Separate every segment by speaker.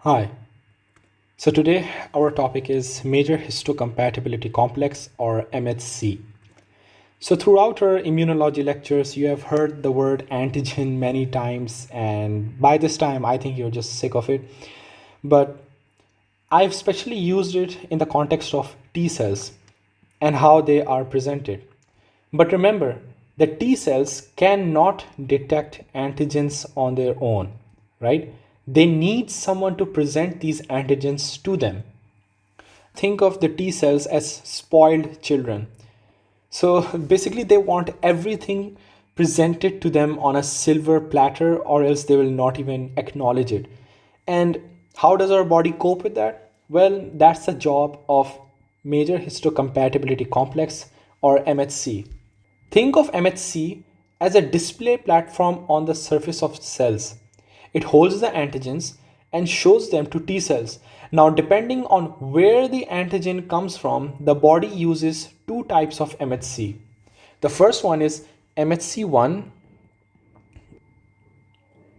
Speaker 1: Hi. So today our topic is major histocompatibility complex or MHC. So throughout our immunology lectures, you have heard the word antigen many times, and by this time, I think you're just sick of it. But I've specially used it in the context of T cells and how they are presented. But remember that T cells cannot detect antigens on their own, right? They need someone to present these antigens to them. Think of the T cells as spoiled children. So basically, they want everything presented to them on a silver platter, or else they will not even acknowledge it. And how does our body cope with that? Well, that's the job of major histocompatibility complex or MHC. Think of MHC as a display platform on the surface of cells. It holds the antigens and shows them to T cells. Now, depending on where the antigen comes from, the body uses two types of MHC. The first one is MHC1,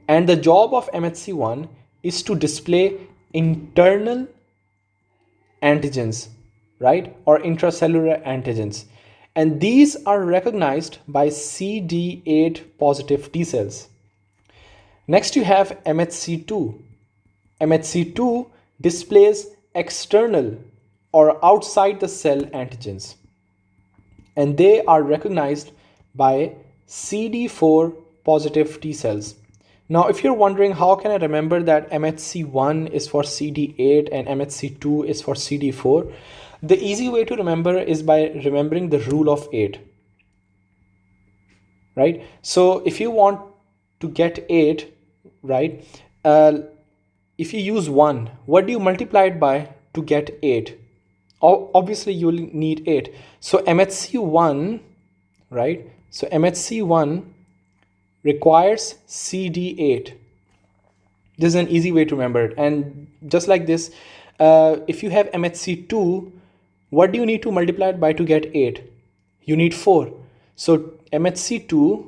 Speaker 1: and the job of MHC1 is to display internal antigens, right? Or intracellular antigens. And these are recognized by CD8 positive T cells. Next, you have MHC2. MHC2 displays external or outside the cell antigens, and they are recognized by CD4 positive T cells. Now, if you're wondering how can I remember that MHC1 is for CD8 and MHC2 is for CD4, the easy way to remember is by remembering the rule of 8, right? So if you want to get 8, right, if you use 1, what do you multiply it by to get 8? Obviously, you will need 8. So MHC1, right? So MHC1 requires CD8. This is an easy way to remember it. And just like this, if you have MHC2, what do you need to multiply it by to get 8? You need 4. So MHC2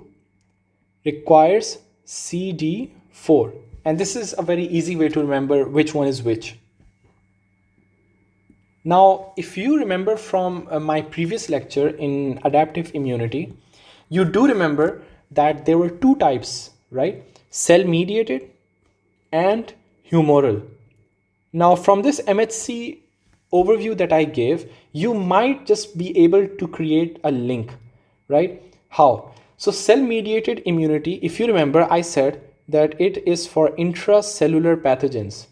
Speaker 1: requires CD4. And this is a very easy way to remember which one is which. Now, if you remember from my previous lecture in adaptive immunity, you do remember that there were two types, right? Cell-mediated and humoral. Now, from this MHC overview that I gave, you might just be able to create a link, right? How? So cell-mediated immunity, if you remember, I said that it is for intracellular pathogens,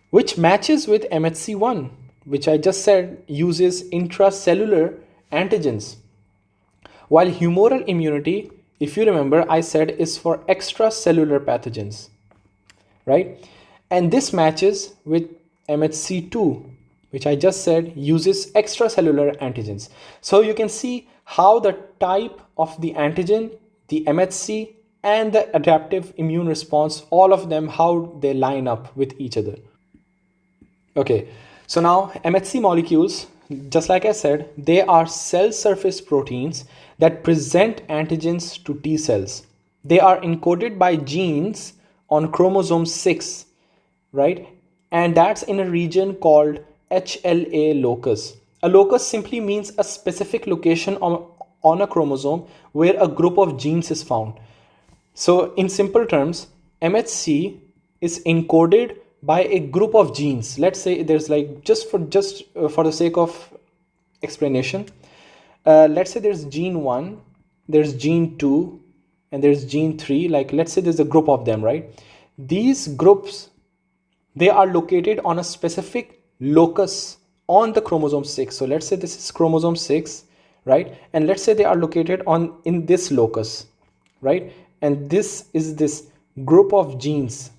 Speaker 1: which matches with MHC1, which I just said uses intracellular antigens. While humoral immunity, if you remember, I said is for extracellular pathogens, right? And this matches with MHC2, which I just said uses extracellular antigens. So you can see how the type of the antigen, the MHC, and the adaptive immune response, all of them, how they line up with each other. Okay, so now MHC molecules, just like I said, they are cell surface proteins that present antigens to T cells. They are encoded by genes on chromosome 6, right? And that's in a region called HLA locus. A locus simply means a specific location on a chromosome where a group of genes is found. So in simple terms, MHC is encoded by a group of genes. Let's say there's like just for the sake of explanation, let's say there's gene 1, there's gene 2, and there's gene 3. Like let's say there's a group of them, right? These groups, they are located on a specific locus on the chromosome 6. So let's say this is chromosome 6, right? And let's say they are located on in this locus, right? And this is this group of genes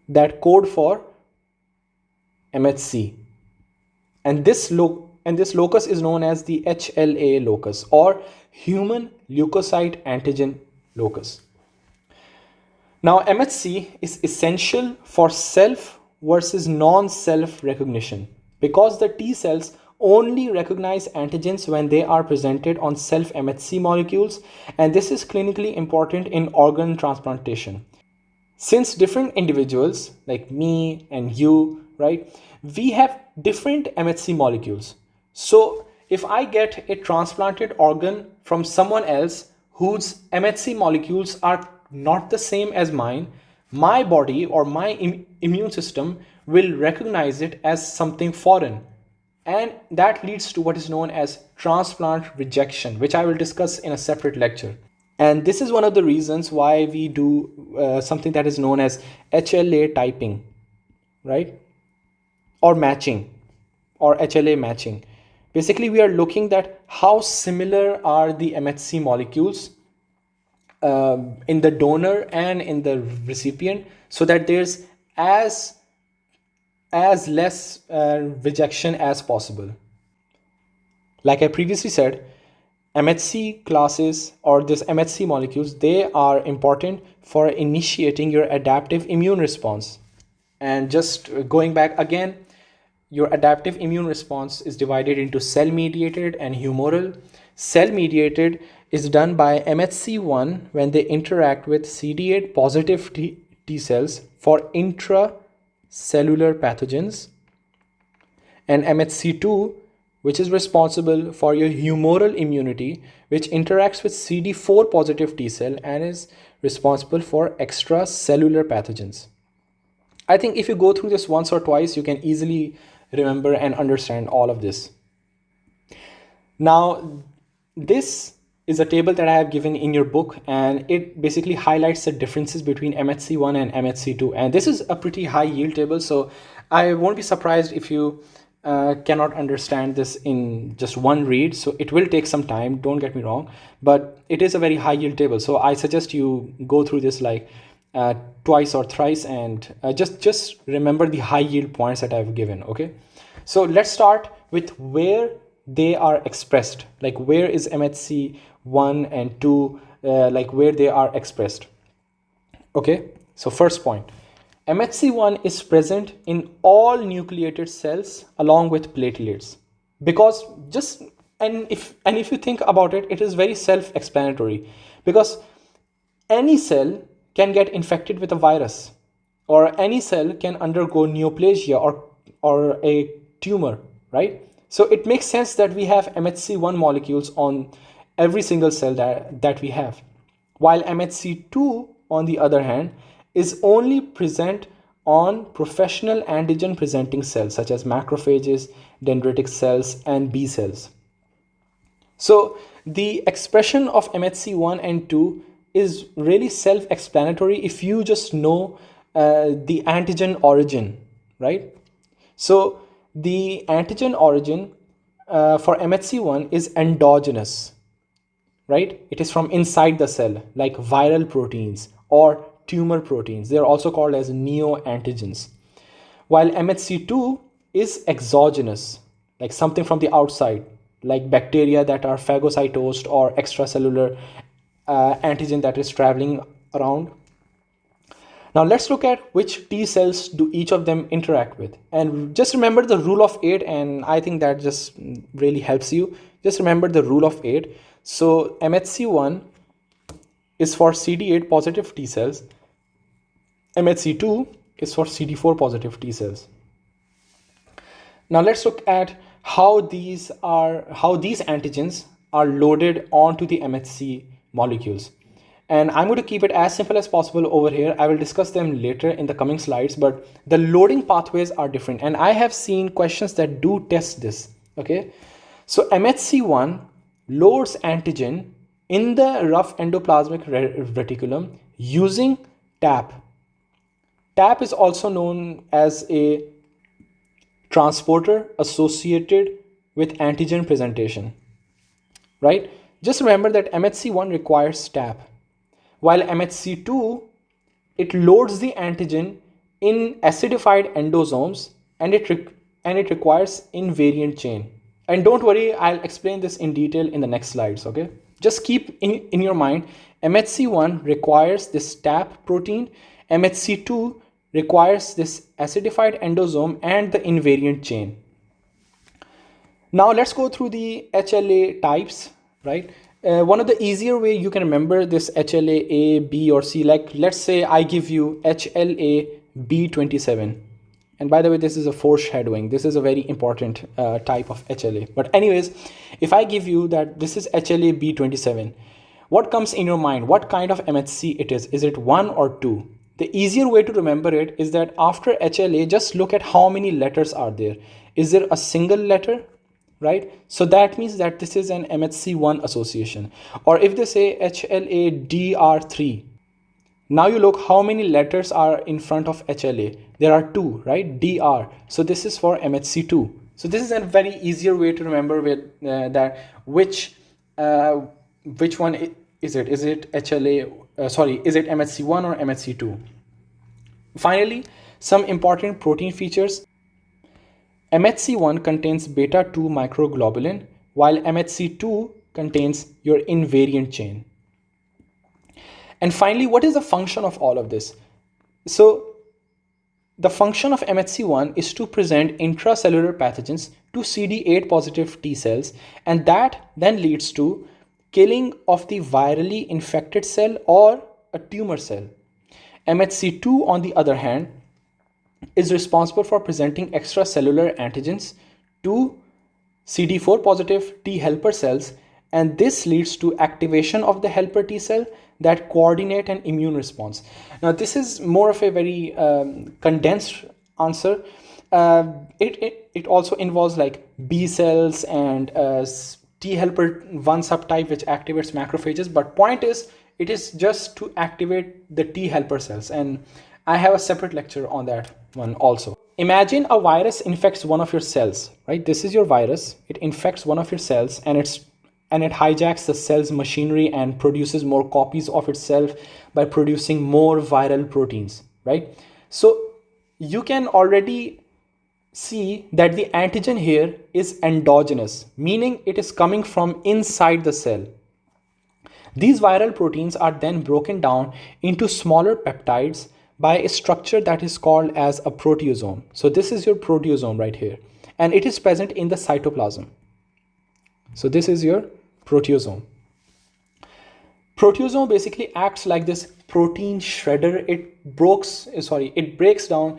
Speaker 1: that code for MHC. And this locus is known as the HLA locus, or human leukocyte antigen locus. Now, MHC is essential for self versus non-self recognition because the T cells only recognize antigens when they are presented on self-MHC molecules, and this is clinically important in organ transplantation. Since different individuals like me and you, right, we have different MHC molecules. So if I get a transplanted organ from someone else whose MHC molecules are not the same as mine, my body or my immune system will recognize it as something foreign. And that leads to what is known as transplant rejection, which I will discuss in a separate lecture. And this is one of the reasons why we do something that is known as HLA typing, right? Or matching, or HLA matching. Basically, we are looking at how similar are the MHC molecules in the donor and in the recipient, so that there's as less rejection as possible. Like I previously said, MHC classes or this MHC molecules, they are important for initiating your adaptive immune response. And just going back again, your adaptive immune response is divided into cell mediated and humoral. Cell mediated is done by MHC1 when they interact with CD8 positive T cells for intracellular pathogens, and MHC2, which is responsible for your humoral immunity, which interacts with CD4 positive T cell and is responsible for extracellular pathogens. I think if you go through this once or twice, you can easily remember and understand all of this. Now, this is a table that I have given in your book, and it basically highlights the differences between MHC1 and MHC2. And this is a pretty high yield table, so I won't be surprised if you cannot understand this in just one read. So it will take some time, don't get me wrong, but it is a very high yield table. So I suggest you go through this like twice or thrice, and just remember the high yield points that I've given. Okay, so let's start with where they are expressed, like where is MHC 1 and 2, like where they are expressed. Okay, so first point, MHC1 is present in all nucleated cells along with platelets, because just and if you think about it, it is very self-explanatory, because any cell can get infected with a virus, or any cell can undergo neoplasia or a tumor, right? So it makes sense that we have MHC1 molecules on every single cell that we have. While MHC2, on the other hand, is only present on professional antigen presenting cells such as macrophages, dendritic cells, and B cells. So the expression of MHC1 and 2 is really self-explanatory if you just know the antigen origin, right? So the antigen origin for MHC1 is endogenous, right? It is from inside the cell, like viral proteins or tumor proteins. They are also called as neoantigens. While MHC2 is exogenous, like something from the outside, like bacteria that are phagocytosed or extracellular antigen that is traveling around. Now let's look at which T cells do each of them interact with. And just remember the rule of 8, and I think that just really helps you. Just remember the rule of 8. So MHC1 is for CD8 positive T cells. MHC2 is for CD4 positive T cells. Now let's look at how these antigens are loaded onto the MHC molecules. And I'm going to keep it as simple as possible over here. I will discuss them later in the coming slides, but the loading pathways are different. And I have seen questions that do test this. Okay, so MHC1 loads antigen in the rough endoplasmic reticulum using TAP. TAP is also known as a transporter associated with antigen presentation, right? Just remember that MHC1 requires TAP, while MHC2, it loads the antigen in acidified endosomes, and it requires invariant chain. And don't worry, I'll explain this in detail in the next slides, okay? Just keep in your mind, MHC1 requires this TAP protein, MHC2 requires this acidified endosome and the invariant chain. Now let's go through the HLA types, right? One of the easier way you can remember this HLA A, B, or C, like let's say I give you HLA B27. And by the way, this is a foreshadowing. This is a very important type of HLA. But anyways, if I give you that this is HLA B27, what comes in your mind? What kind of MHC it is? Is it 1 or 2? The easier way to remember it is that after HLA, just look at how many letters are there. Is there a single letter? Right? So that means that this is an MHC1 association. Or if they say HLA-DR3, now you look how many letters are in front of HLA. There are 2, right? DR. So this is for MHC2. So this is a very easier way to remember with that which one is it? Is it HLA? Is it MHC1 or MHC2? Finally, some important protein features. MHC1 contains beta-2 microglobulin, while MHC2 contains your invariant chain. And finally, what is the function of all of this? So the function of MHC1 is to present intracellular pathogens to CD8 positive T cells, and that then leads to killing of the virally infected cell or a tumor cell. MHC2, on the other hand, is responsible for presenting extracellular antigens to CD4 positive T helper cells, and this leads to activation of the helper T cell that coordinate an immune response. Now this is more of a very condensed answer. It also involves like B cells and T helper 1 subtype which activates macrophages, but point is it is just to activate the T helper cells, and I have a separate lecture on that one also. Imagine a virus infects one of your cells, right? This is your virus. It infects one of your cells, and it hijacks the cell's machinery and produces more copies of itself by producing more viral proteins, right? So you can already see that the antigen here is endogenous, meaning it is coming from inside the cell. These viral proteins are then broken down into smaller peptides by a structure that is called as a proteasome. So this is your proteasome right here, and it is present in the cytoplasm. So this is your proteasome. Proteasome basically acts like this protein shredder. It breaks down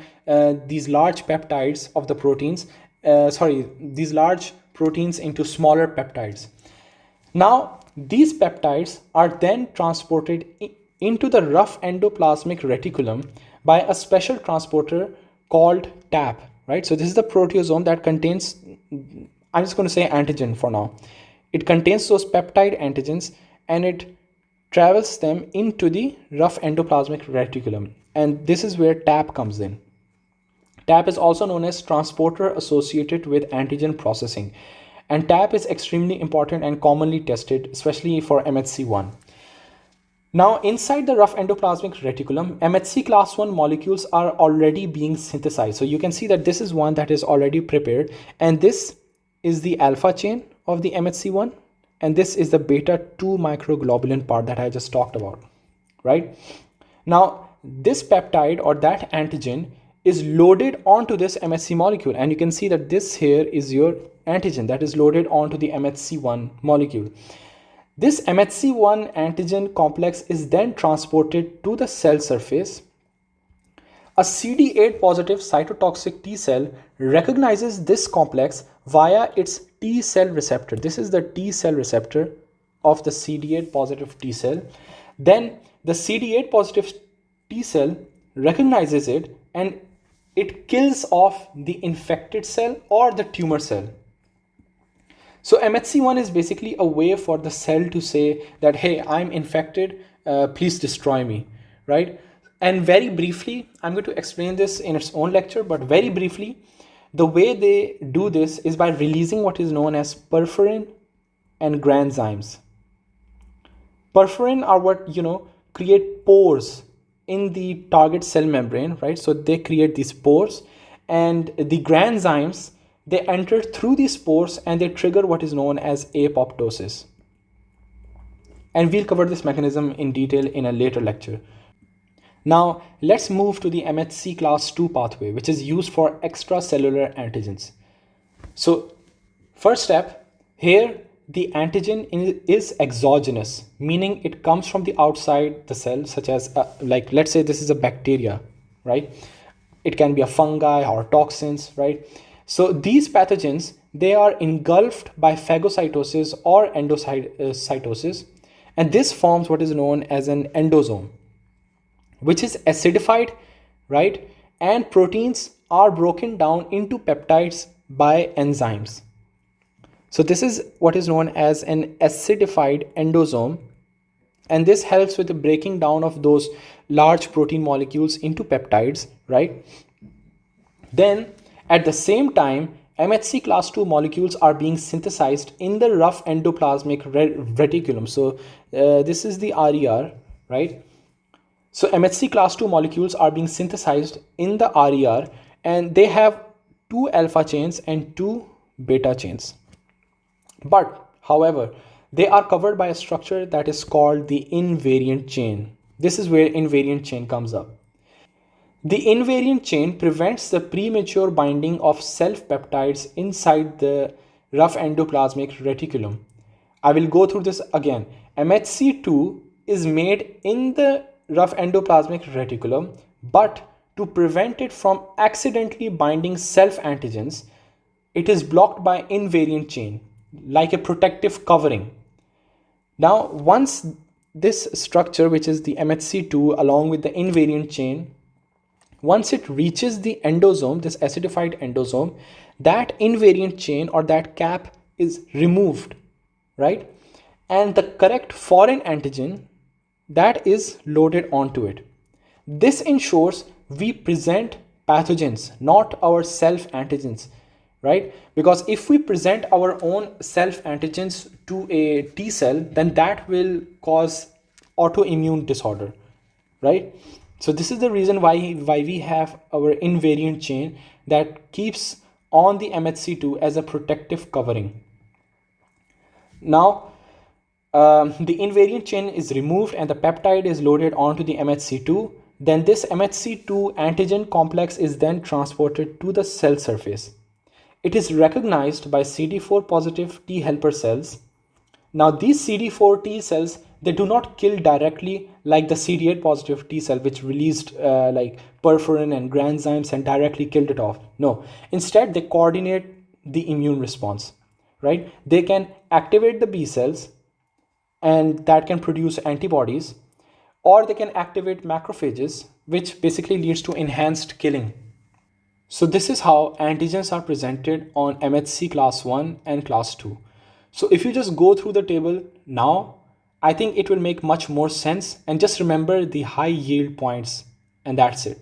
Speaker 1: these large peptides of the proteins, these large proteins into smaller peptides. Now, these peptides are then transported into the rough endoplasmic reticulum by a special transporter called TAP, right? So this is the proteasome that contains, I'm just going to say antigen for now. It contains those peptide antigens, and it travels them into the rough endoplasmic reticulum. And this is where TAP comes in. TAP is also known as transporter associated with antigen processing. And TAP is extremely important and commonly tested, especially for MHC1. Now, inside the rough endoplasmic reticulum, MHC class 1 molecules are already being synthesized. So you can see that this is one that is already prepared, and this is the alpha chain of the MHC1, and this is the beta-2 microglobulin part that I just talked about, right? Now, this peptide or that antigen is loaded onto this MHC molecule, and you can see that this here is your antigen that is loaded onto the MHC1 molecule. This MHC1 antigen complex is then transported to the cell surface. A CD8 positive cytotoxic T cell recognizes this complex via its T cell receptor. This is the T cell receptor of the CD8 positive T cell. Then the CD8 positive T cell recognizes it, and it kills off the infected cell or the tumor cell. So MHC1 is basically a way for the cell to say that, hey, I'm infected, please destroy me, right? And very briefly, I'm going to explain this in its own lecture, but very briefly, the way they do this is by releasing what is known as perforin and granzymes. Perforin are what, create pores in the target cell membrane, right? So they create these pores, and the granzymes, they enter through these pores and they trigger what is known as apoptosis. And we'll cover this mechanism in detail in a later lecture. Now, let's move to the MHC class 2 pathway, which is used for extracellular antigens. So, first step, here the antigen is exogenous, meaning it comes from the outside the cell, such as like let's say this is a bacteria, right? It can be a fungi or toxins, right? So these pathogens, they are engulfed by phagocytosis or endocytosis, and this forms what is known as an endosome, which is acidified, right? And proteins are broken down into peptides by enzymes. So this is what is known as an acidified endosome, and this helps with the breaking down of those large protein molecules into peptides, right? Then at the same time, MHC class 2 molecules are being synthesized in the rough endoplasmic reticulum. So this is the RER, right? So MHC class 2 molecules are being synthesized in the RER, and they have two alpha chains and two beta chains. But however, they are covered by a structure that is called the invariant chain. This is where invariant chain comes up. The invariant chain prevents the premature binding of self peptides inside the rough endoplasmic reticulum. I will go through this again. MHC2 is made in the rough endoplasmic reticulum, but to prevent it from accidentally binding self antigens, it is blocked by invariant chain, like a protective covering. Now, once this structure, which is the MHC2 along with the invariant chain, once it reaches the endosome, this acidified endosome, that invariant chain or that cap is removed, right? And the correct foreign antigen that is loaded onto it. This ensures we present pathogens, not our self antigens, right? Because if we present our own self antigens to a T cell, then that will cause autoimmune disorder, right? So this is the reason why we have our invariant chain that keeps on the MHC2 as a protective covering. Now, the invariant chain is removed and the peptide is loaded onto the MHC2. Then this MHC2 antigen complex is then transported to the cell surface. It is recognized by CD4 positive T helper cells. Now these CD4 T cells, they do not kill directly like the CD8 positive T cell, which released like perforin and granzymes and directly killed it off. No, instead they coordinate the immune response, right? They can activate the B cells and that can produce antibodies, or they can activate macrophages, which basically leads to enhanced killing. So this is how antigens are presented on MHC class 1 and class 2. So if you just go through the table now, I think it will make much more sense, and just remember the high yield points, and that's it.